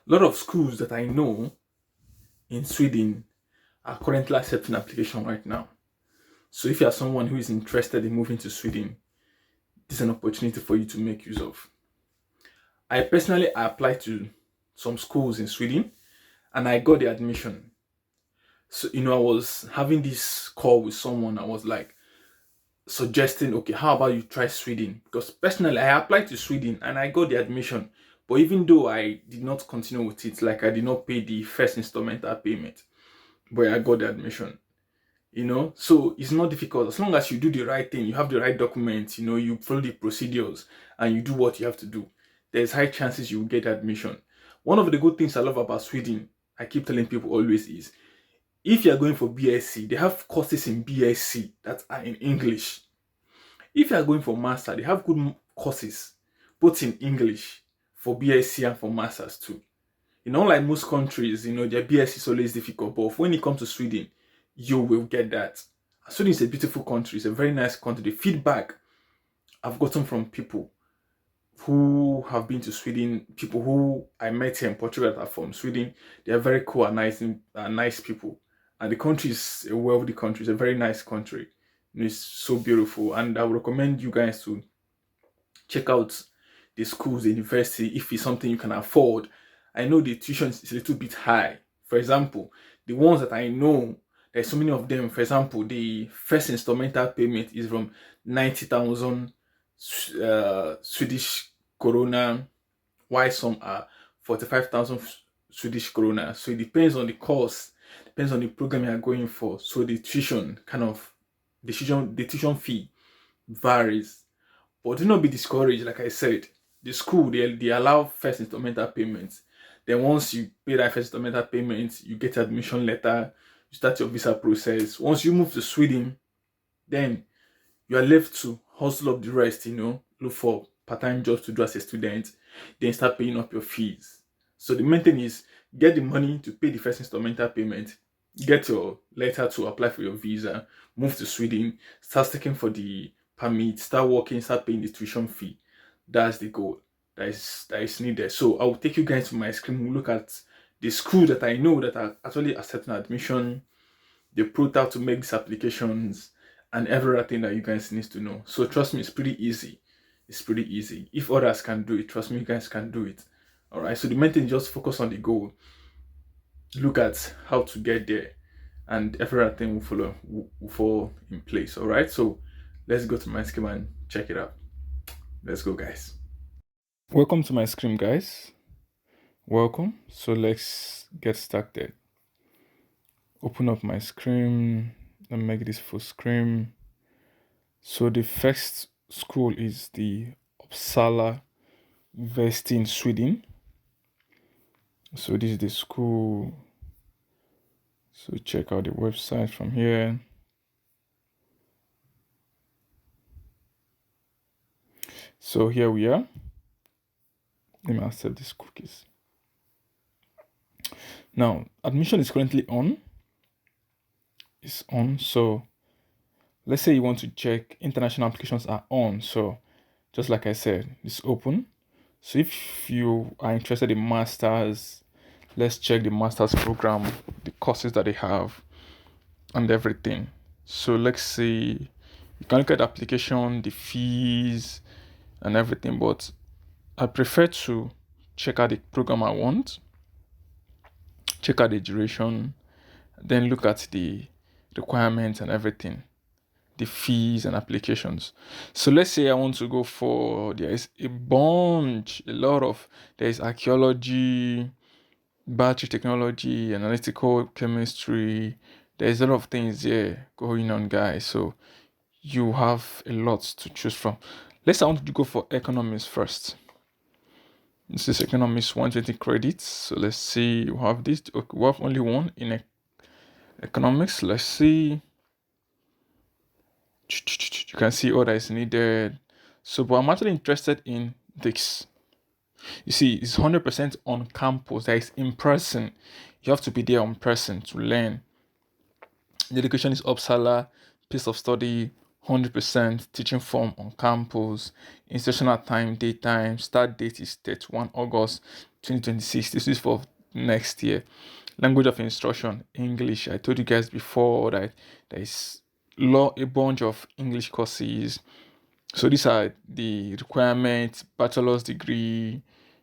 A lot of schools that I know in Sweden are currently accepting application right now. So if you are someone who is interested in moving to Sweden, this is an opportunity for you to make use of. I personally applied to some schools in Sweden and I got the admission. So, I was having this call with someone. I was like suggesting, okay, how about you try Sweden? Because personally, I applied to Sweden and I got the admission. But even though I did not continue with it, like I did not pay the first instrumental payment, but I got the admission. So it's not difficult as long as you do the right thing, you have the right documents, you follow the procedures and you do what you have to do. There's high chances you will get admission. One of the good things I love about Sweden, I keep telling people always, is if you're going for BSc, they have courses in BSc that are in English. If you're going for master, they have good courses both in English for BSc and for masters too. Unlike most countries, their BSc is always difficult, but when it comes to Sweden, you will get that. Sweden is a beautiful country. It's a very nice country. The feedback I've gotten from people who have been to Sweden, people who I met here in Portugal that are from Sweden, they are very cool and nice people. And the country is a wealthy country. It's a very nice country. It's so beautiful. And I would recommend you guys to check out the schools, the university, if it's something you can afford. I know the tuition is a little bit high. For example, the ones that I know, there's so many of them. For example, the first instrumental payment is from 90,000 Swedish krona, while some are 45,000 Swedish krona. So it depends on the course, depends on the program you are going for. So the tuition fee varies. But do not be discouraged. Like I said, the school, they allow first instrumental payments. Then once you pay that first instrumental payment, you get admission letter, you start your visa process. Once you move to Sweden, then you are left to hustle up the rest, look for part-time jobs to do as a student, then start paying up your fees. So the main thing is get the money to pay the first instrumental payment, get your letter to apply for your visa, move to Sweden, start taking for the permit, start working, start paying the tuition fee. That's the goal that is needed. So I will take you guys to my screen. We'll look at the school that I know that are actually accepting admission, the portal to make these applications, and everything that you guys need to know. So trust me, it's pretty easy. It's pretty easy. If others can do it, trust me, you guys can do it. All right. So the main thing is just focus on the goal. Look at how to get there, and everything will fall in place. All right. So let's go to my screen and check it out. Let's go, guys. Welcome to my screen, guys. Welcome. So let's get started. Open up my screen and make this full screen. So the first school is the Uppsala University in Sweden. So this is the school. So check out the website from here. So here we are. Let me accept these cookies. Now, admission is currently on. It's on. So let's say you want to check international applications are on. So just like I said, it's open. So if you are interested in masters, let's check the master's program, the courses that they have, and everything. So let's see, you can look at the application, the fees, and everything. But I prefer to check out the program I want, check out the duration, then look at the requirements and everything, the fees and applications. So let's say I want to go for, there's there's archaeology, battery technology, analytical chemistry. There's a lot of things there going on, guys. So you have a lot to choose from. Let's say I want to go for economics first. This is economics 120 credits. So let's see, you have this. Okay, we have only one in economics. Let's see. You can see all that is needed. So, but I'm actually interested in this. You see, it's 100% on campus. That is in person. You have to be there in person to learn. The education is Uppsala, pace of study 100%, teaching form on campus, instructional time, daytime, start date is 31 August 2026. This is for next year. Language of instruction, English. I told you guys before that there is a bunch of English courses. So these are the requirements: bachelor's degree.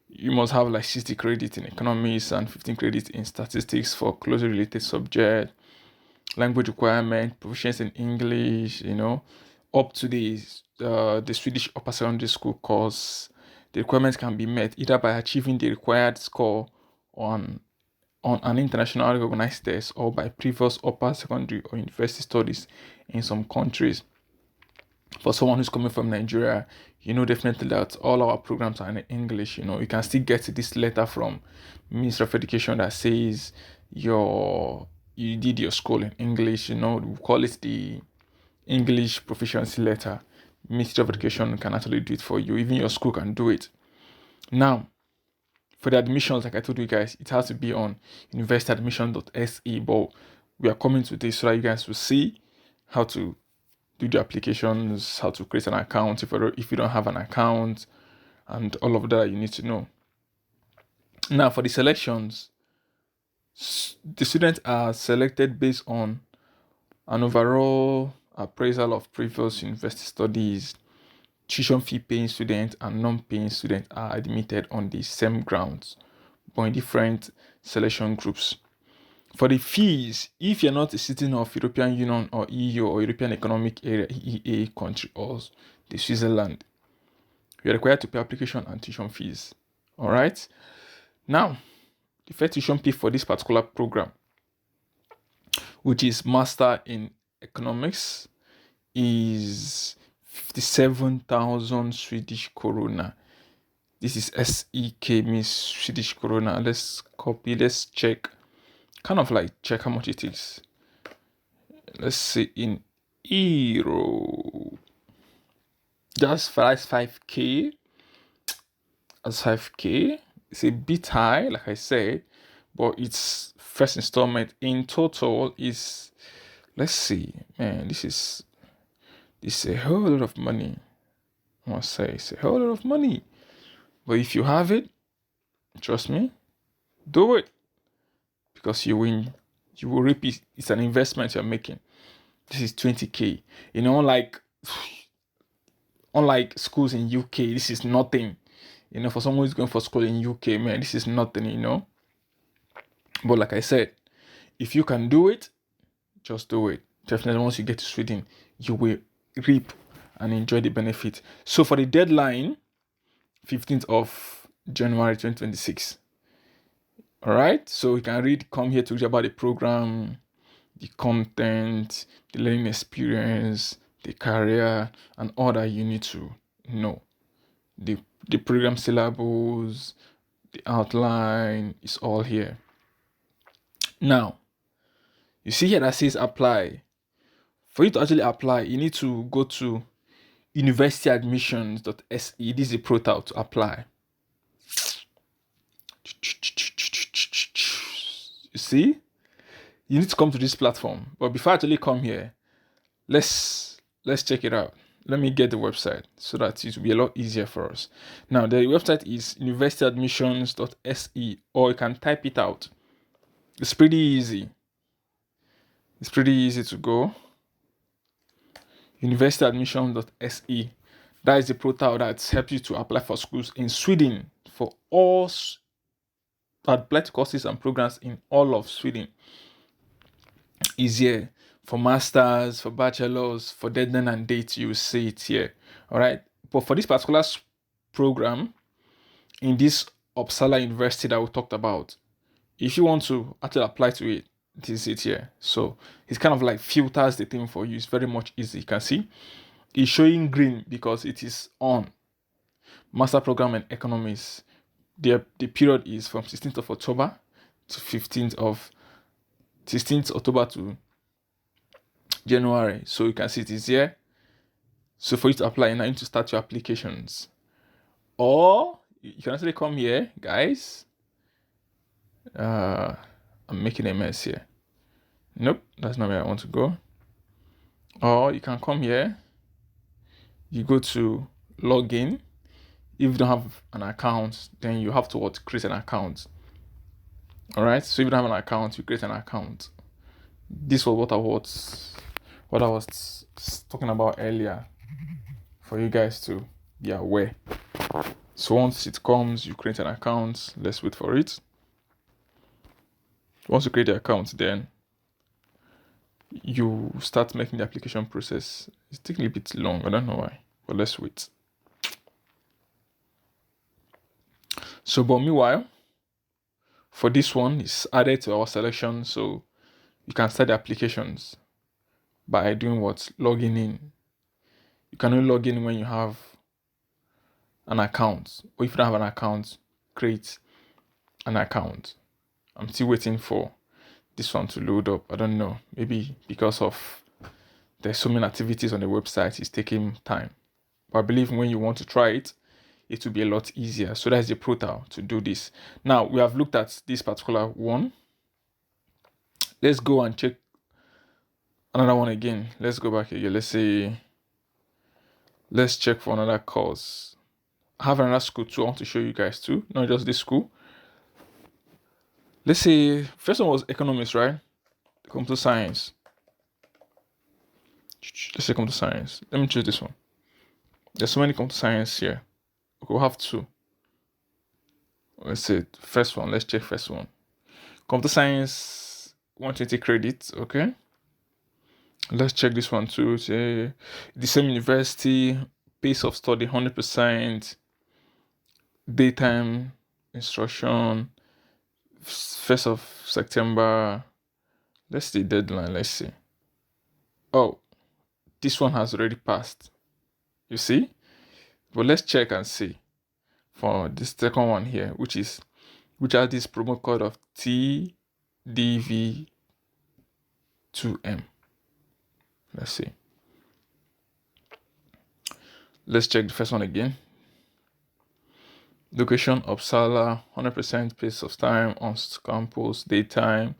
You must have like 60 credits in economics and 15 credits in statistics for closely related subject. Language requirement, proficiency in English, up to the Swedish upper secondary school course. The requirements can be met either by achieving the required score on an internationally recognized test or by previous upper secondary or university studies in some countries. For someone who's coming from Nigeria, definitely that all our programs are in English. You can still get this letter from Ministry of Education that says you did your school in English. We call it the English proficiency letter. Ministry of Education can actually do it for you. Even your school can do it. Now, for the admissions, like I told you guys, it has to be on universityadmission.se. But we are coming to this so that you guys will see how to do the applications, how to create an account if you don't have an account, and all of that you need to know. Now, for the selections, the students are selected based on an overall appraisal of previous university studies. Tuition fee paying students and non-paying students are admitted on the same grounds, but in different selection groups. For the fees, if you're not a citizen of European Union or EU or European Economic Area EEA country or the Switzerland, you're required to pay application and tuition fees. All right. Now, the first tuition fee for this particular program, which is Master in Economics, is 57,000 Swedish krona. This is SEK, means Swedish krona. Let's copy, let's check. Kind of like check how much it is. Let's see in euro. That's 5K. That's 5K. It's a bit high, like I said, but it's first installment. In total is, let's see, man, this is a whole lot of money. I must say, it's a whole lot of money. But if you have it, trust me, do it. Because you will reap it. It's an investment you're making. This is 20K. Unlike schools in UK, this is nothing. For someone who's going for school in UK, man, this is nothing, But like I said, if you can do it, just do it. Definitely once you get to Sweden, you will reap and enjoy the benefit. So for the deadline, 15th of January 2026. All right, so you can come here to read about the program, the content, the learning experience, the career, and all that you need to know. The program syllabus, the outline is all here. Now, you see here that says apply. For you to actually apply, you need to go to universityadmissions.se. This is the portal to apply. You see, you need to come to this platform. But before I actually come here, let's check it out. Let me get the website so that it will be a lot easier for us. Now, the website is universityadmissions.se, or you can type it out. It's pretty easy. It's pretty easy to go. Universityadmissions.se. That is the portal that helps you to apply for schools in Sweden for all applied courses and programs in all of Sweden. Is here for masters, for bachelors, for deadline and date. You will see it here. All right. But for this particular program in this Uppsala University that we talked about, if you want to actually apply to it, this is it here. So it's kind of like filters the thing for you. It's very much easy. You can see it's showing green because it is on master program in economics. The period is from 16th of October to 16th October to January. So you can see it is here. So for you to apply, now you need to start your applications. Or you can actually come here, guys. I'm making a mess here. Nope, that's not where I want to go. Or you can come here. You go to login. If you don't have an account, then you have to create an account. All right. So if you don't have an account, you create an account. This was what I was talking about earlier, for you guys to be aware. So once it comes, you create an account. Let's wait for it. Once you create the account, then you start making the application process. It's taking a bit long. I don't know why, but let's wait. So, but meanwhile, for this one, it's added to our selection. So you can start the applications by doing what? Logging in. You can only log in when you have an account. Or if you don't have an account, create an account. I'm still waiting for this one to load up. I don't know. Maybe because of there's so many activities on the website, it's taking time. But I believe when you want to try it, it will be a lot easier. So that's the portal to do this. Now we have looked at this particular one. Let's go and check another one again. Let's go back again. Let's check for another course. I have another school too. I want to show you guys too, not just this school. Let's say first one was economics, right? Computer science. Let's say computer science. Let me choose this one. There's so many computer science here. We'll have two. Let's say first one. Let's check first one. Computer science, 120 credits. Okay. Let's check this one too. Say the same university, pace of study 100%, daytime instruction, 1st of September. Let's see deadline. Let's see. Oh, this one has already passed. You see? But let's check and see for this second one here, which has this promo code of TDV2M. Let's see. Let's check the first one again. Location Uppsala, 100% pace of time on campus, daytime,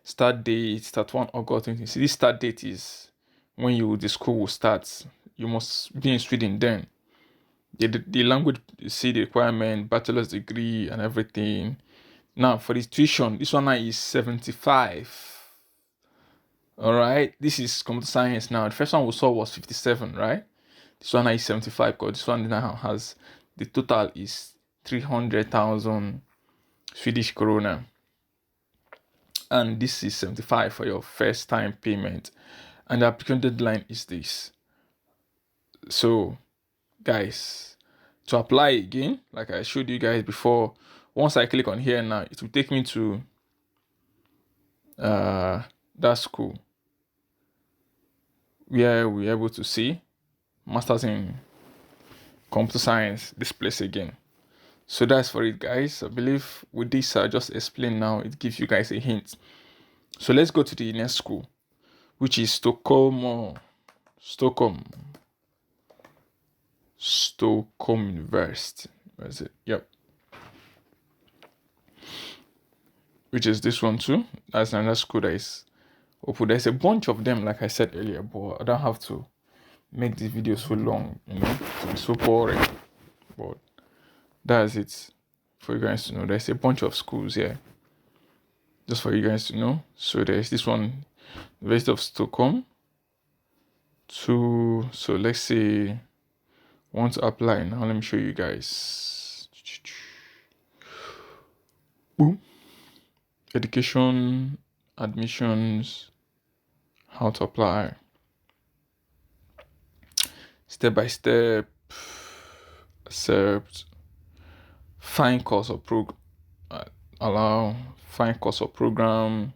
start date, start 1 August 20. See, this start date is when the school will start. You must be in Sweden then. The language, you see the requirement, bachelor's degree and everything. Now for the tuition, this one now is 75. All right, this is computer science now. The first one we saw was 57, right? This one now is 75 because this one now has the total is 300,000 Swedish krona. And this is 75 for your first time payment. And the application deadline is this. So, guys, to apply again, like I showed you guys before, once I click on here now, it will take me to that school where we're able to see Masters in Computer Science, this place again. So that's for it, guys. I believe with this I just explained now, it gives you guys a hint. So let's go to the next school, which is Stockholm University. Where is it? Yep. Which is this one too. That's another school that is open. There's a bunch of them, like I said earlier, but I don't have to make this video so long, to be so boring. But that's it for you guys to know. There's a bunch of schools here, just for you guys to know. So there's this one, University of Stockholm. So let's say want to apply now. Let me show you guys. Boom. Education, admissions, how to apply. Step by step, accept, find course or program, allow, find course or program,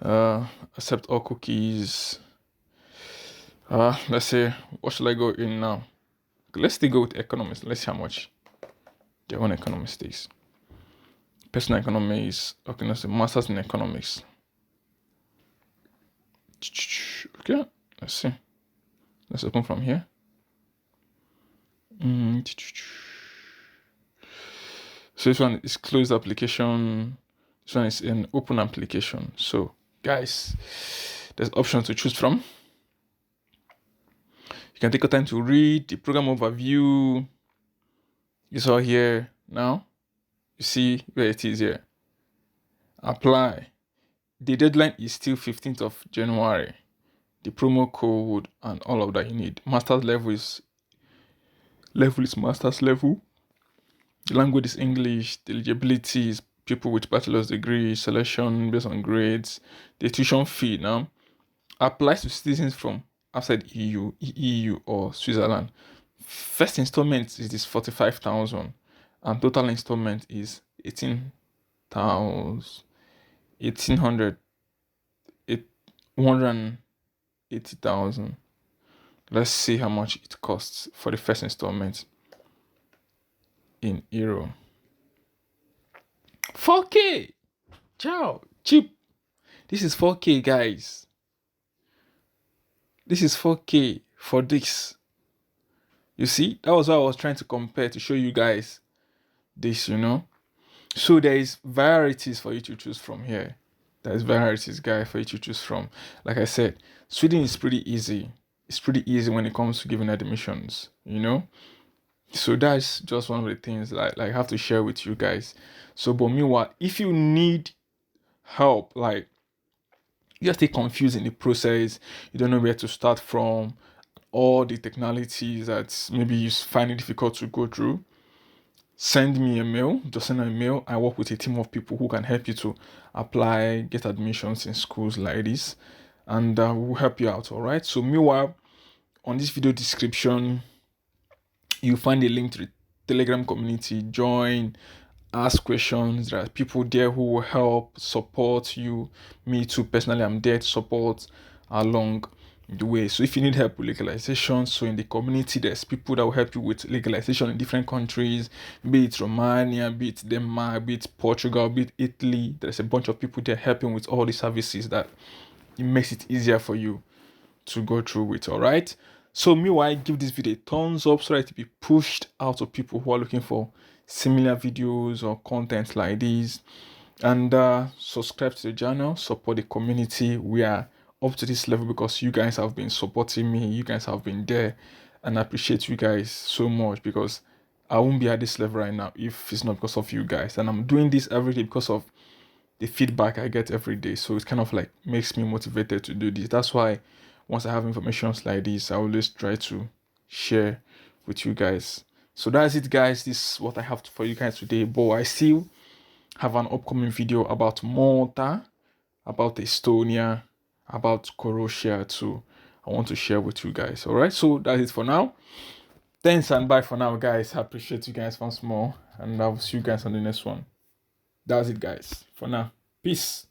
accept all cookies. Let's say, what should I go in now? Let's still go with economics. Let's see how much their own economics takes. Personal economics, okay, let's say masters in economics. Okay, let's see. Let's open from here. So this one is closed application. This one is an open application. So guys, there's options to choose from. You can take your time to read the program overview. It's all here now. You see where it is here. Apply. The deadline is still 15th of January. The promo code and all of that you need. Master's level is master's level. The language is English. The eligibility is people with bachelor's degree. Selection based on grades. The tuition fee now applies to citizens from outside EU or Switzerland. First installment is this 45,000 and total installment is 1,800 180,000. Let's see how much it costs for the first installment in euro. 4K. Ciao. Cheap. This is 4K, guys. This is 4K for this. You see, that was what I was trying to compare to show you guys this, So there is varieties for you to choose from here. There's varieties, guys, for you to choose from. Like I said, Sweden is pretty easy. It's pretty easy when it comes to giving admissions, So that's just one of the things like I have to share with you guys. So, but meanwhile, if you need help, like you just stay confused in the process, you don't know where to start from, all the technicalities that maybe you find it difficult to go through, send me a mail. Just send a mail. I work with a team of people who can help you to apply, get admissions in schools like this, and we'll help you out. All right. So meanwhile, on this video description, you'll find a link to the Telegram community. Join, ask questions. There are people there who will help support you. Me too, personally, I'm there to support along the way. So if you need help with legalization, so in the community there's people that will help you with legalization in different countries, be it Romania, be it Denmark, be it Portugal, be it Italy. There's a bunch of people there helping with all the services that it makes it easier for you to go through with. All right, so meanwhile, give this video a thumbs up so that it be pushed out to people who are looking for similar videos or content like these, and subscribe to the channel, support the community. We are up to this level because you guys have been supporting me, you guys have been there, and I appreciate you guys so much, because I won't be at this level right now if it's not because of you guys. And I'm doing this every day because of the feedback I get every day, so it kind of like makes me motivated to do this. That's why once I have information like this, I always try to share with you guys. So that's it, guys. This is what I have for you guys today, but I still have an upcoming video about Malta, about Estonia, about Croatia too. I want to share with you guys. All right, so that's it for now. Thanks and bye for now, guys. I appreciate you guys once more, and I'll see you guys on the next one. That's it, guys, for now. Peace.